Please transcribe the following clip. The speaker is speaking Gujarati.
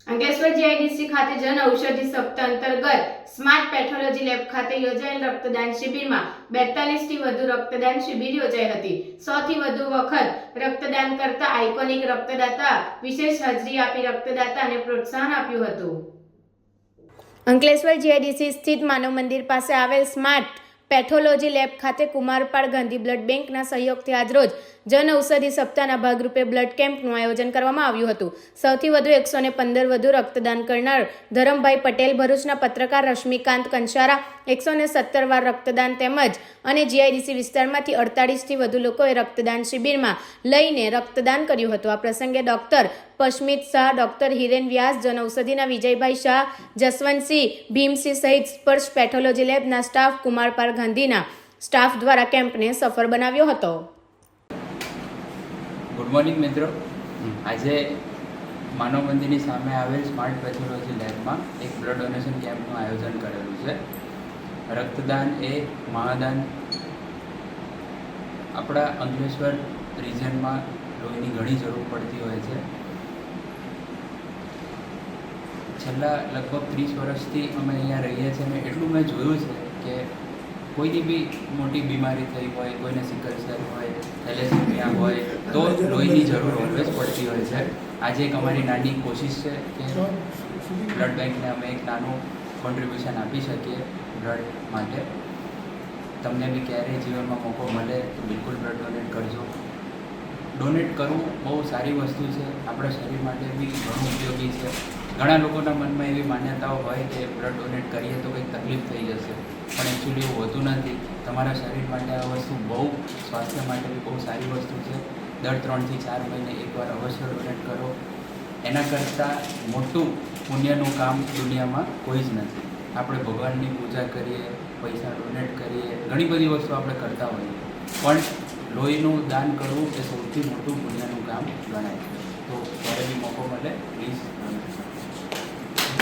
અંકલેશ્વર જીઆઈડીસી ખાતે જન ઔષધિ સપ્તાહ અંતર્ગત સ્માર્ટ પેથોલોજી લેબ ખાતે યોજાયેલ રક્તદાન શિબિરમાં 42 થી વધુ રક્તદાન શિબિર યોજાઈ હતી. 100 થી વધુ વખત રક્તદાન કરતા આઇકોનિક રક્તદાતા વિશેષ હાજરી આપી રક્તદાતાને પ્રોત્સાહન આપ્યું હતું. અંકલેશ્વર જીઆઈડીસી સ્થિત માનવ મંદિર પાસે આવેલ સ્માર્ટ પેથોલોજી લેબ ખાતે કુમારપાળ ગાંધી બ્લડ બેંકના સહયોગથી આજરોજ જન ઔષધિ સપ્તાહના ભાગરૂપે બ્લડ કેમ્પનું આયોજન કરવામાં આવ્યું હતું. સૌથી વધુ 115 વધુ રક્તદાન કરનાર ધરમભાઈ પટેલ, ભરૂચના પત્રકાર રશ્મિકાંત કંસારા 117 વાર રક્તદાન તેમજ અને જીઆઈડીસી વિસ્તારમાંથી 48 થી વધુ લોકોએ રક્તદાન શિબિરમાં લઈને રક્તદાન કર્યું હતું. આ પ્રસંગે ડોક્ટર પશમિત શાહ, ડોક્ટર હિરેન વ્યાસ, જનઔષધિના વિજયભાઈ શાહ, જસવંતસિંહ, ભીમસિંહ સહિત સ્પર્શ પેથોલોજી લેબના સ્ટાફ, કુમારપાળ ગાંધીના સ્ટાફ દ્વારા કેમ્પને સફળ બનાવ્યો હતો. ગુડ મોર્નિંગ મિત્રો. આજે માનવ મંદિરની સામે આવેલ સ્માર્ટ પેથોલોજી લેબમાં એક બ્લડ ડોનેશન કેમ્પનું આયોજન કરેલું છે. રક્તદાન એ મહાદાન. આપણા અંકલેશ્વર રિજનમાં લોહીની ઘણી જરૂર પડતી હોય છે. છેલ્લા લગભગ 30 વર્ષથી અમે અહીંયા રહીએ છીએ અને એટલું મેં જોયું છે કે કોઈની બી મોટી બીમારી થઈ હોય, કોઈને સિકલ સેલ હોય, થેલેસેમિયા હોય તો લોહીની જરૂર ઓલવેઝ પડતી હોય છે. આજે એક અમારી નાની કોશિશ છે કે બ્લડ બેંકને અમે એક નાનું કોન્ટ્રીબ્યુશન આપી શકીએ બ્લડ માટે. તમને બી ક્યારેય જીવનમાં મોકો મળે તો બિલકુલ બ્લડ ડોનેટ કરજો. ડોનેટ કરવું બહુ સારી વસ્તુ છે, આપણા શરીર માટે બી ઘણું ઉપયોગી છે. ઘણા લોકોના મનમાં એવી માન્યતાઓ હોય કે બ્લડ ડોનેટ કરીએ તો કંઈક તકલીફ થઈ જશે, પણ એકચ્યુઅલી એવું હોતું નથી. તમારા શરીર માટે આ વસ્તુ બહુ, સ્વાસ્થ્ય માટે બી બહુ સારી વસ્તુ છે. દર 3 થી 4 મહિને એકવાર અવશ્ય ડોનેટ કરો. એના કરતાં મોટું પુણ્યનું કામ દુનિયામાં કોઈ જ નથી. આપણે ભગવાનની પૂજા કરીએ, પૈસા ડોનેટ કરીએ, ઘણી બધી વસ્તુ આપણે કરતા હોઈએ, પણ લોહીનું દાન કરવું એ સૌથી મોટું પુણ્યનું કામ ગણાય છે. તો જ્યારે બી મોકો મળે પ્લીઝ ડોનેટ કરો.